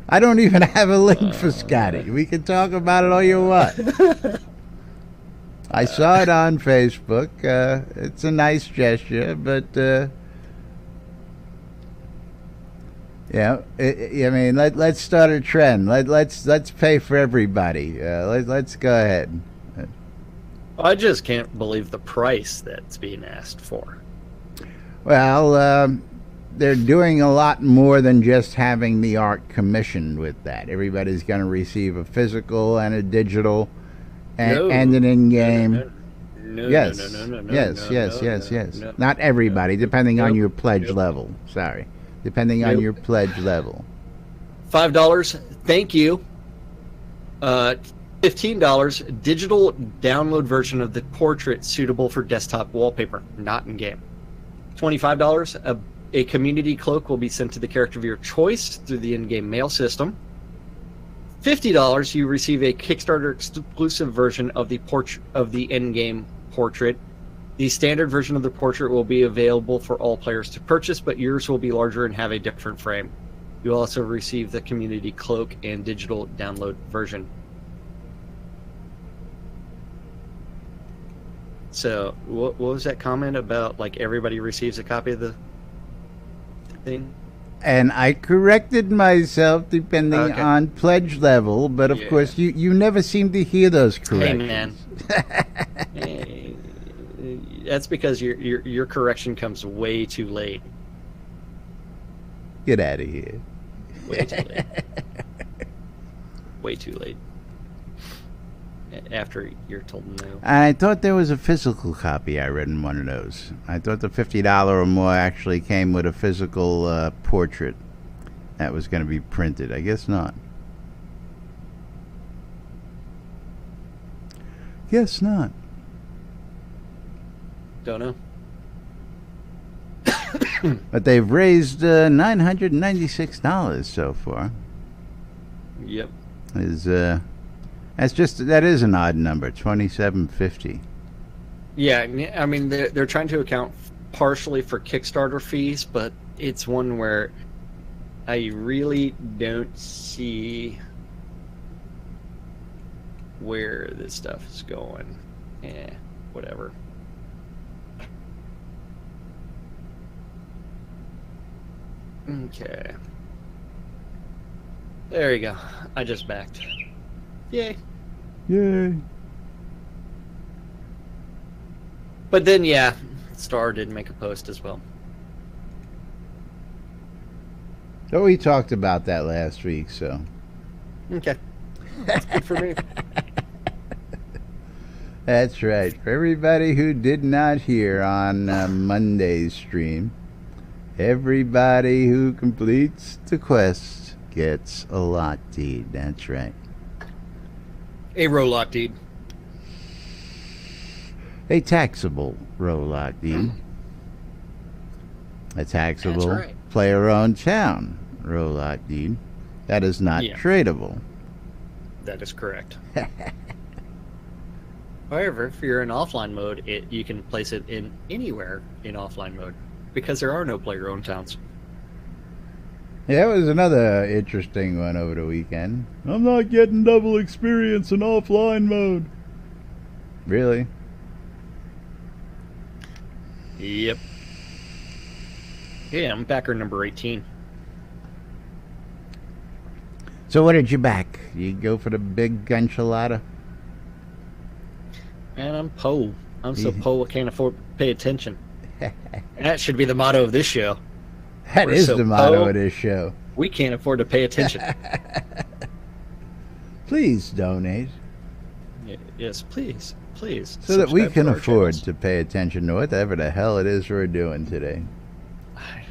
I don't even have a link for Scotty. We can talk about it all you want. I saw it on Facebook. It's a nice gesture, but let's start a trend. Let's pay for everybody. Let's go ahead. I just can't believe the price that's being asked for. Well, they're doing a lot more than just having the art commissioned with that. Everybody's going to receive a physical and a digital and an in-game. Yes. Not everybody, depending on your pledge level. Sorry. Depending on your pledge level. $5, thank you. $15, digital download version of the portrait suitable for desktop wallpaper, not in-game. $25, a community cloak will be sent to the character of your choice through the in-game mail system. $50, you receive a Kickstarter exclusive version of the in-game portrait. The standard version of the portrait will be available for all players to purchase, but yours will be larger and have a different frame. You'll also receive the community cloak and digital download version. So, what was that comment about, like, everybody receives a copy of the thing? And I corrected myself depending on pledge level, but of course you never seem to hear those corrections. Hey, man. That's because your correction comes way too late. Get out of here. Way too late. Way too late. After you're told no. I thought there was a physical copy I read in one of those. I thought the $50 or more actually came with a physical portrait that was going to be printed. I guess not. Guess not. Don't know. But they've raised $996 so far. Yep. That is an odd number, $27.50. Yeah, I mean they're trying to account partially for Kickstarter fees, but it's one where I really don't see where this stuff is going. Whatever. Okay. There you go. I just backed. Yay. Yay. But then, yeah, Star did make a post as well. So we talked about that last week, so. Okay. That's good for me. That's right. For everybody who did not hear on Monday's stream, everybody who completes the quest gets a lot deed. That's right. A roll-lock deed. A taxable roll-lock deed. A taxable That's right. player-owned town roll-lock deed. That is not Yeah. tradable. That is correct. However, if you're in offline mode, you can place it in anywhere in offline mode because there are no player-owned towns. Yeah, that was another interesting one over the weekend. I'm not getting double experience in offline mode. Really? Yep. Yeah, I'm backer number 18. So what did you back? You go for the big enchilada? Man, I'm po. I'm so Yeah. po I can't afford to pay attention. That should be the motto of this show. That We're is so the motto po. of this show. We can't afford to pay attention. Please donate Yes, please. Please. so that we subscribe can to our afford channels. to pay attention to whatever the hell it is we're doing today. I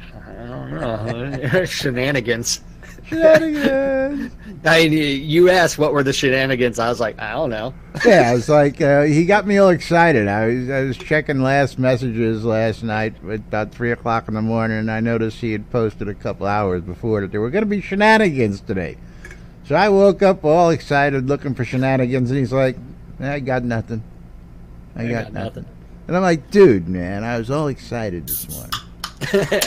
don't know. Shenanigans. Shenanigans. You asked what were the shenanigans. I was like, I don't know. Yeah, it's like he got me all excited. I was checking last messages last night at about 3 o'clock in the morning, and I noticed he had posted a couple hours before that there were going to be shenanigans today. So I woke up all excited looking for shenanigans, and he's like, I got nothing. I got nothing. And I'm like, dude, man, I was all excited this morning.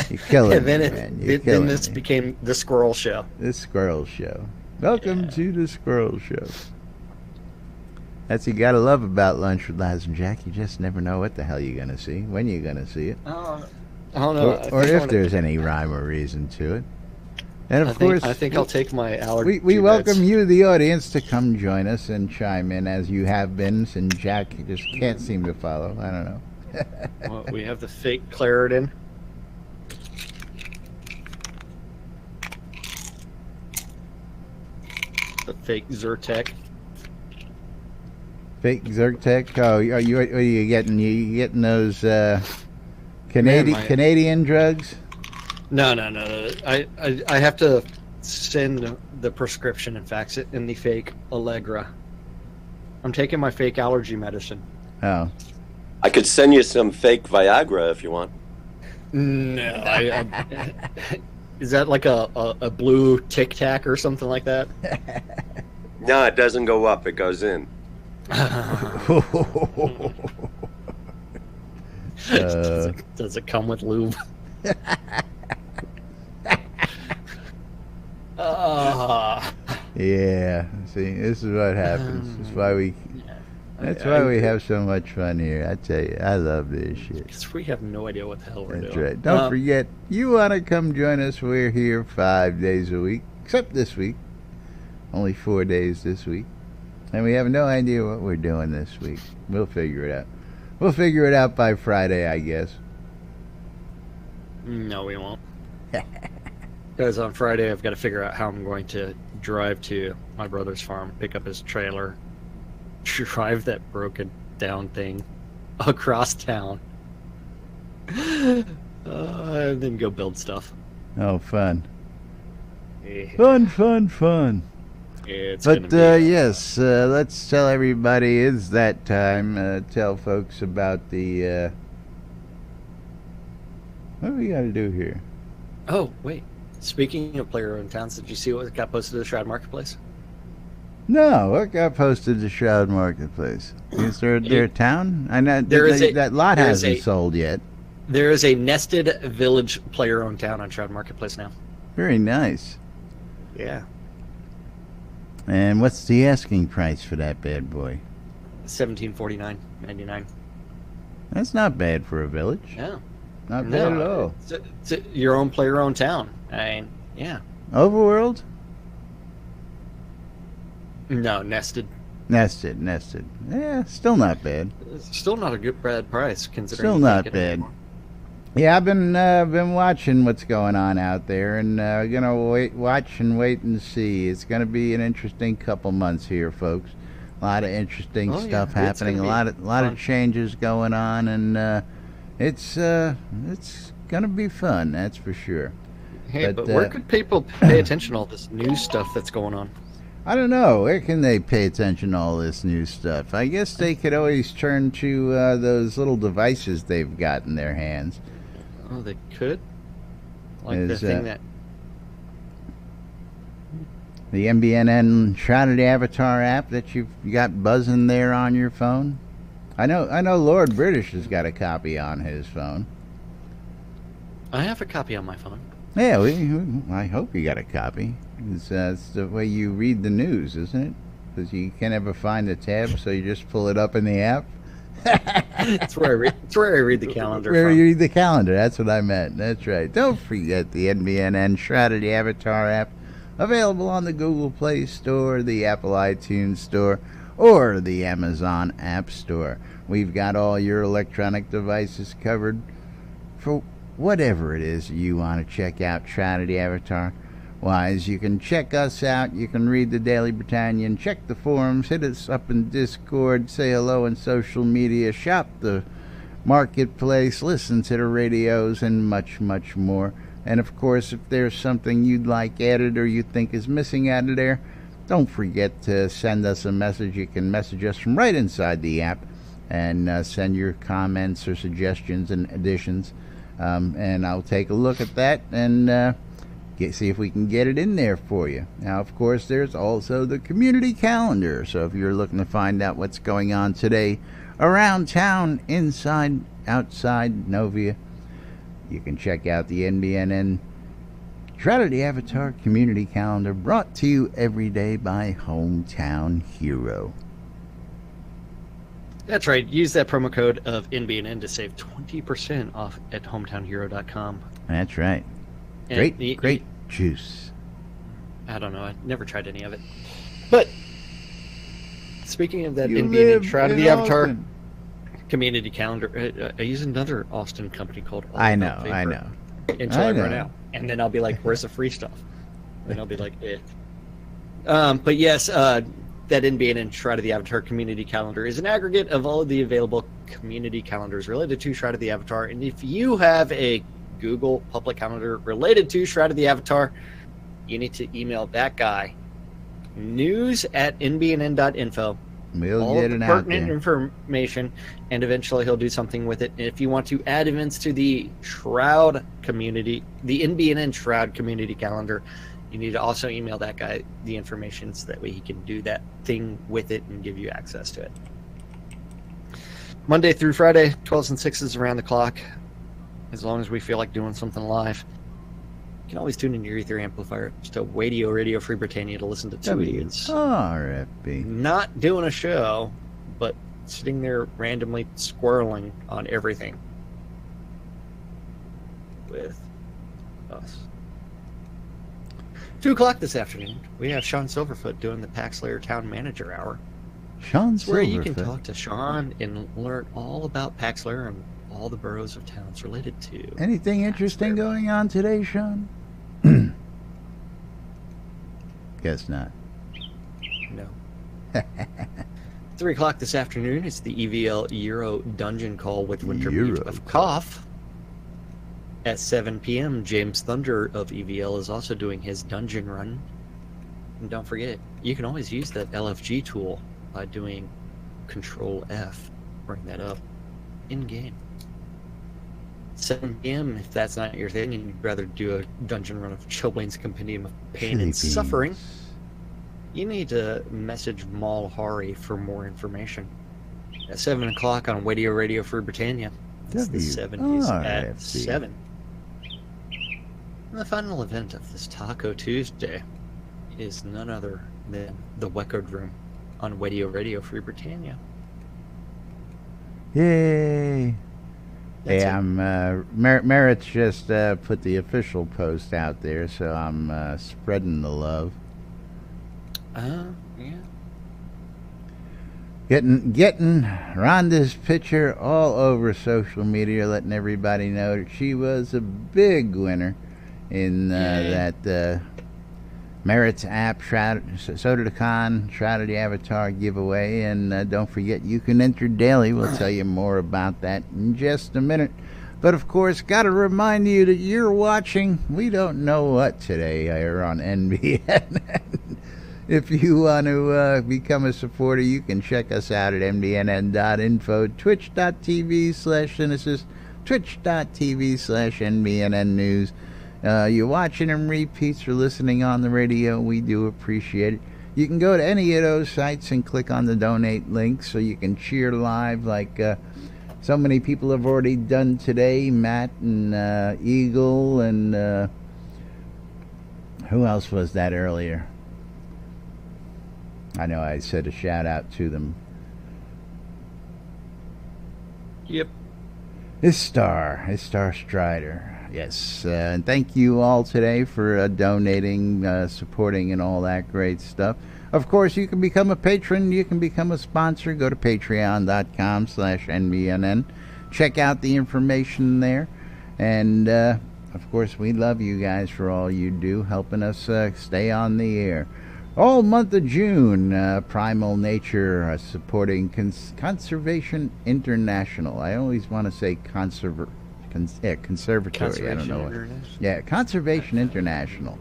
You're killing And then me, it, man. You're then killing this me. became the squirrel show. The Squirrel Show. Welcome to the Squirrel Show. That's what you gotta love about Lunch with Laz and Jack. You just never know what the hell you're gonna see, when you're gonna see it, I don't know. or if there's any rhyme or reason to it. And of course, I think I'll take my allergy. we welcome you, the audience, to come join us and chime in as you have been, and Jack just can't seem to follow. I don't know. Well, we have the fake Claritin. The fake Zyrtec. Fake Zyrtec. Oh, are you getting? You getting those Canadian Man, Canadian drugs? No. I have to send the prescription and fax it in the fake Allegra. I'm taking my fake allergy medicine. Oh, I could send you some fake Viagra if you want. No, is that like a blue Tic Tac or something like that? No, it doesn't go up. It goes in. Does it come with lube? Yeah. See, this is what happens. That's why we. That's why we have so much fun here. I tell you, I love this shit. 'Cause we have no idea what the hell we're That's doing. right. Don't forget, you want to come join us? We're here 5 days a week, except this week. Only 4 days this week. And we have no idea what we're doing this week. We'll figure it out. We'll figure it out by Friday, I guess. No, we won't. Because on Friday, I've got to figure out how I'm going to drive to my brother's farm, pick up his trailer, drive that broken down thing across town, and then go build stuff. Oh, fun. Yeah, Fun. it's But gonna be, yes, let's tell everybody it's that time. Tell folks about the. What do we got to do here? Oh, wait. Speaking of player-owned towns, did you see what got posted to the Shroud Marketplace? No, what got posted to Shroud Marketplace? Is there their town? I know that lot hasn't sold yet. There is a nested village player-owned town on Shroud Marketplace now. Very nice. Yeah. And what's the asking price for that bad boy? $1749.99. That's not bad for a village. Yeah. Not bad at all. It's your own player-owned town. I mean, yeah. Overworld? No, nested. Nested. Yeah, still not bad. It's still not a bad price considering. Still you not can't get it bad. anymore. Yeah, I've been watching what's going on out there, and gonna watch and see. It's gonna be an interesting couple months here, folks. A lot of interesting stuff happening. A lot of changes going on, and it's gonna be fun. That's for sure. Hey, But, but where could people pay attention to all this new stuff that's going on? I don't know. Where can they pay attention to all this new stuff? I guess they could always turn to those little devices they've got in their hands. Oh, they could? Like the thing that... The NBNN Shroud Avatar app that you've got buzzing there on your phone. I know Lord British has got a copy on his phone. I have a copy on my phone. Yeah, I hope you got a copy. It's the way you read the news, isn't it? Because you can't ever find the tab, so you just pull it up in the app. It's where I read the calendar. Where from. you read the calendar. That's what I meant. That's right. Don't forget the NBNN Shroud Avatar app, available on the Google Play Store, the Apple iTunes Store, or the Amazon App Store. We've got all your electronic devices covered for whatever it is you want to check out Shroud Avatar wise. You can check us out, you can read the Daily Britannian, check the forums, hit us up in Discord, say hello in social media, shop the marketplace, listen to the radios, and much, much more. And of course, if there's something you'd like added or you think is missing out of there, don't forget to send us a message. You can message us from right inside the app and send your comments or suggestions and additions. And I'll take a look at that and see if we can get it in there for you. Now, of course, there's also the community calendar. So if you're looking to find out what's going on today around town, inside, outside Novia, you can check out the NBNN Shroud Avatar Community Calendar, brought to you every day by Hometown Hero. That's right. Use that promo code of NBNN to save 20% off at hometownhero.com. That's right. Great juice. I don't know. I never tried any of it. But speaking of that NBNN Shroud of the Avatar Community Calendar, I use another Austin company called I know. Until I run out. And then I'll be like, where's the free stuff? And I'll be like, eh. But yes, that NBNN Shroud of the Avatar Community Calendar is an aggregate of all of the available community calendars related to Shroud of the Avatar. And if you have a Google public calendar related to Shroud of the Avatar, you need to email that guy, news@nbnn.info. We'll all get of the it out pertinent there. information, and eventually he'll do something with it. And if you want to add events to the Shroud community, the NBNN Shroud community calendar, you need to also email that guy the information so that way he can do that thing with it and give you access to it. Monday through Friday, 12s and 6s around the clock, as long as we feel like doing something live. You can always tune in your ether amplifier to Radio Free Britannia to listen to two idiots. RFB. Not doing a show, but sitting there randomly squirreling on everything with us. 2 o'clock this afternoon, we have Sean Silverfoot doing the Paxlayer Town Manager Hour. Sean It's where you can Silverfoot. talk to Sean and learn all about Paxlayer and all the boroughs of towns related to. Anything interesting going on today, Sean? Guess not. No. 3 o'clock this afternoon is the EVL Euro Dungeon Call with Winter Beat of Cough. At 7 p.m., James Thunder of EVL is also doing his dungeon run. And don't forget, you can always use that LFG tool by doing Control F. Bring that up in-game. 7 p.m., if that's not your thing and you'd rather do a dungeon run of Chilblain's Compendium of Pain and Suffering, you need to message Mal Hari for more information. At 7 o'clock on Radio Free Britannia. It's the 70s at 7. And the final event of this Taco Tuesday is none other than the Weckard Room on Radio Free Britannia. Yay! That's Hey, Merritt's just put the official post out there, so I'm spreading the love. Yeah. Getting Rhonda's picture all over social media, letting everybody know that she was a big winner in that Merritt's app Soda to Con Shroud of the Avatar giveaway. And don't forget, you can enter daily. We'll tell you more about that in just a minute. But of course, got to remind you that you're watching We Don't Know What today here on NBN. If you want to become a supporter, you can check us out at nbnn.info, twitch.tv/Cynicist, twitch.tv/NBNN News. You're watching them repeats or listening on the radio, we do appreciate it. You can go to any of those sites and click on the donate link so you can cheer live like so many people have already done today. Matt and Eagle and who else was that earlier? I know I said a shout out to them. Yep. Istar Strider. Yes, and thank you all today for donating, supporting, and all that great stuff. Of course, you can become a patron. You can become a sponsor. Go to patreon.com/NBNN. Check out the information there. And, of course, we love you guys for all you do, helping us stay on the air. All month of June, Primal Nature supporting Conservation International. I always want to say conservatory. I don't know. Yeah, Conservation International.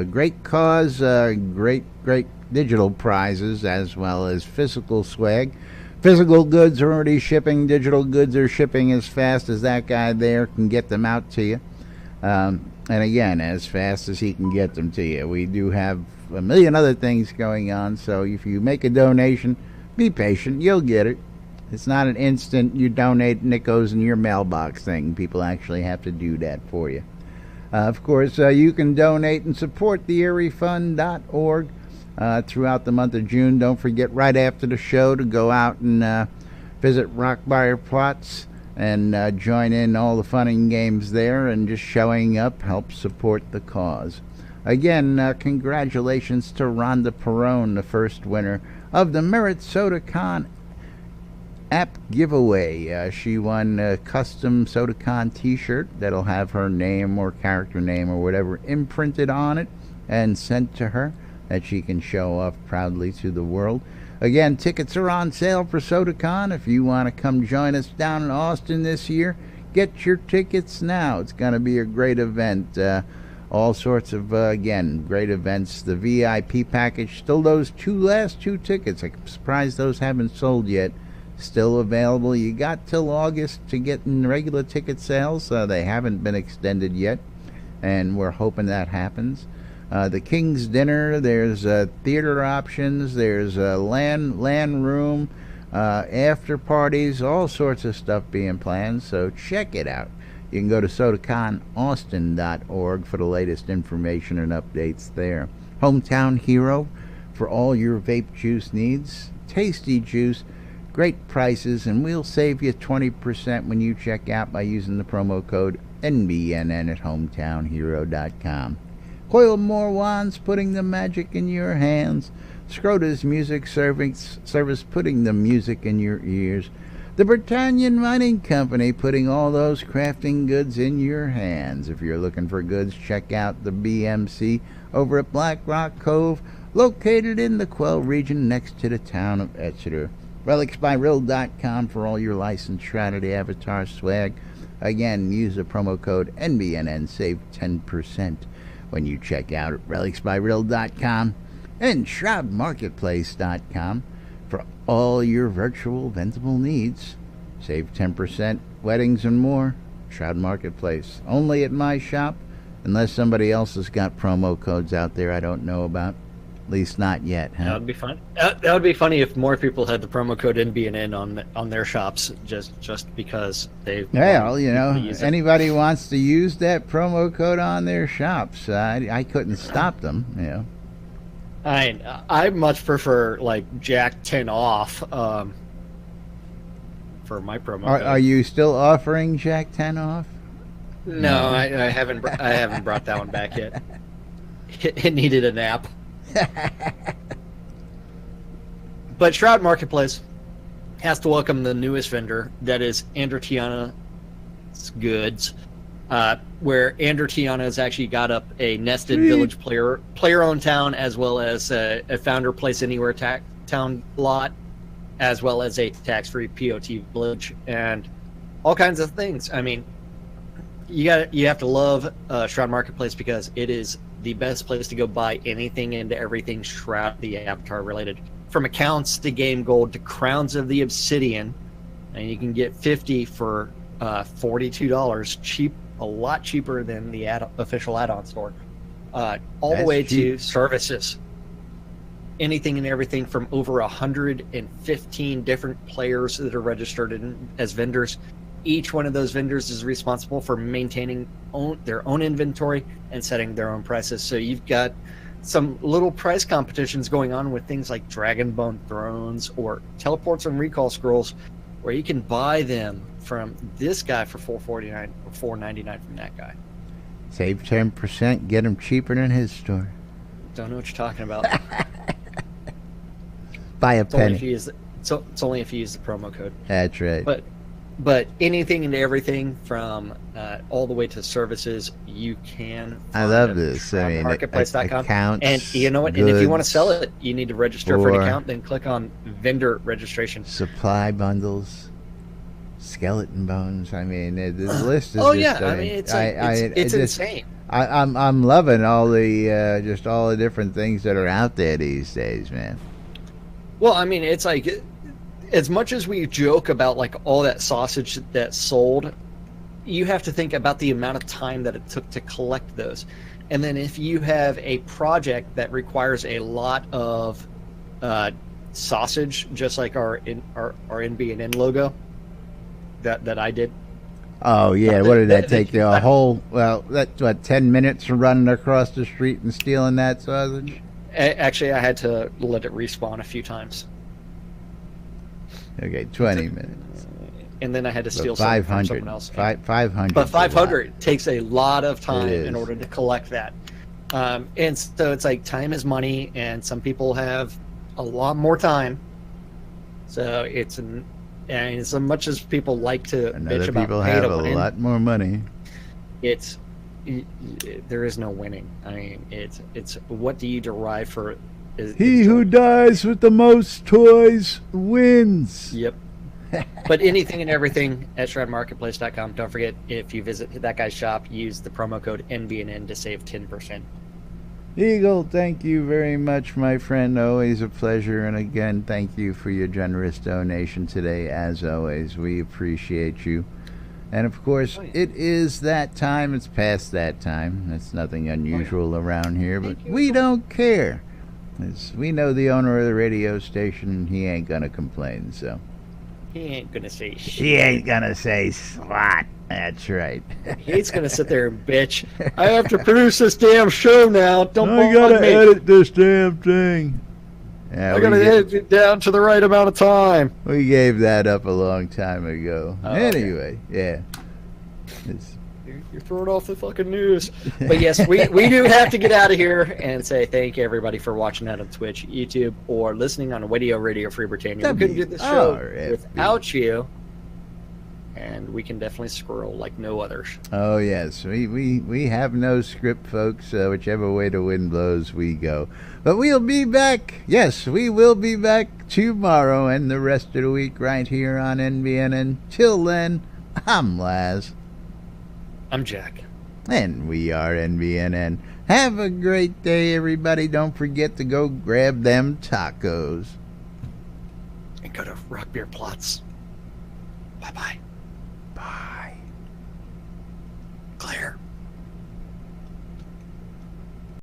Great cause, great digital prizes, as well as physical swag. Physical goods are already shipping. Digital goods are shipping as fast as that guy there can get them out to you. And again, as fast as he can get them to you. We do have a million other things going on, so if you make a donation, be patient. You'll get it. It's not an instant you donate and it goes in your mailbox thing. People actually have to do that for you. Of course, you can donate and support the EerieFund.org throughout the month of June. Don't forget right after the show to go out and visit Rockbriar Plots and join in all the fun and games there, and just showing up helps support the cause. Again, congratulations to Rhonda Perone, the first winner of the Merit SodaCon app giveaway. She won a custom SodaCon t-shirt that'll have her name or character name or whatever imprinted on it and sent to her, that she can show off proudly to the world. Again, tickets are on sale for SodaCon. If you want to come join us down in Austin this year, get your tickets now. It's going to be a great event. All sorts of, again, great events. The VIP package, still those last two tickets. I'm surprised those haven't sold yet. Still available. You got till August to get in regular ticket sales. They haven't been extended yet, and we're hoping that happens. The King's Dinner, there's theater options, there's a land room, after parties, all sorts of stuff being planned, so check it out. You can go to SodaConAustin.org for the latest information and updates there. Hometown Hero for all your vape juice needs. Tasty juice, great prices, and we'll save you 20% when you check out by using the promo code NBNN at hometownhero.com. Coil More Wands, putting the magic in your hands. Scrota's Music Service, putting the music in your ears. The Britannian Mining Company, putting all those crafting goods in your hands. If you're looking for goods, check out the BMC over at Black Rock Cove, located in the Quell region next to the town of Exeter. RelicsByRill.com for all your licensed Shroud Avatar swag. Again, use the promo code NBNN, save 10% when you check out at RelicsByRill.com and ShroudMarketplace.com for all your virtual vendible needs. Save 10%, weddings and more. Shroud Marketplace. Only at my shop, unless somebody else has got promo codes out there I don't know about. At least not yet, huh? That would be fun. That would be funny if more people had the promo code NBNN on their shops, just because they. Well, you know, anybody wants to use that promo code on their shops, I couldn't stop them. You know. I much prefer like Jack 10 off for my promo code. Are you still offering Jack 10 off? No, I haven't brought that one back yet. It needed a nap. But Shroud Marketplace has to welcome the newest vendor, that is Andretiana's Goods, where Andretiana has actually got up a nested village player-owned town, as well as a founder place anywhere town lot, as well as a tax-free POT village, and all kinds of things. I mean, you have to love Shroud Marketplace because it is the best place to go buy anything and everything Shroud the Avatar related. From accounts to game gold to crowns of the obsidian. And you can get 50 for $42. Cheap, a lot cheaper than the official add-on store. All the way to services. Anything and everything from over 115 different players that are registered as vendors. Each one of those vendors is responsible for maintaining their own inventory and setting their own prices. So you've got some little price competitions going on with things like Dragonbone Thrones or Teleports and Recall Scrolls, where you can buy them from this guy for $4.49 or $4.99 from that guy. Save 10%, get them cheaper than his store. Don't know what you're talking about. Buy a It's only penny. if you use it's only if you use the promo code. That's right. But anything and everything from all the way to services, you can find I love at this. I mean, marketplace.com. accounts, And you know what? And if you want to goods, sell it, you need to register for an or account, then click on vendor registration. supply bundles, skeleton bones. I mean, the list is. Oh just, yeah, I mean it's insane. I'm loving all the just all the different things that are out there these days, man. Well, I mean, it's like, as much as we joke about like all that sausage that's sold, you have to think about the amount of time that it took to collect those. And then if you have a project that requires a lot of sausage, just like our NBNN logo that I did. Oh yeah, what did that take? A whole that's what 10 minutes from running across the street and stealing that sausage. Actually, I had to let it respawn a few times. Okay, 20 minutes. And then I had to steal But something from 500. someone else. 500. But 500 takes a lot of time It in is. order to collect that. And so it's like time is money, and some people have a lot more time. So and as much as people like to And bitch other about people pay have to a win, lot more money. there is no winning. I mean, it's what do you derive for? He who dies with the most toys wins. Yep. But anything and everything at shroudmarketplace.com. Don't forget, if you visit that guy's shop, use the promo code NBNN to save 10%. Eagle, thank you very much, my friend. Always a pleasure. And again, thank you for your generous donation today. As always, we appreciate you. And of course, it is that time. It's past that time. It's nothing unusual around here, but we don't care. We know the owner of the radio station, he ain't gonna complain, so. He ain't going to say shit. He ain't gonna say swat. That's right. He's going to sit there and bitch. I have to produce this damn show now. Don't I bother gotta me. edit this damn thing. Yeah, I got to edit it down to the right amount of time. we gave that up a long time ago. Oh, okay. Anyway, yeah. It's, You're throwing off the fucking news. But yes, we do have to get out of here and say thank you, everybody, for watching that on Twitch, YouTube, or listening on Radio Free Britannia. We couldn't do this show WRFB. without you. And we can definitely scroll like no others. oh yes, we have no script, folks. Whichever way the wind blows, we go. But we'll be back. Yes, we will be back tomorrow and the rest of the week right here on NBNN. Till then, I'm Laz. I'm Jack. And we are NBNN. Have a great day, everybody. Don't forget to go grab them tacos. And go to Rock Beer Plots. Bye-bye. Bye. Claire.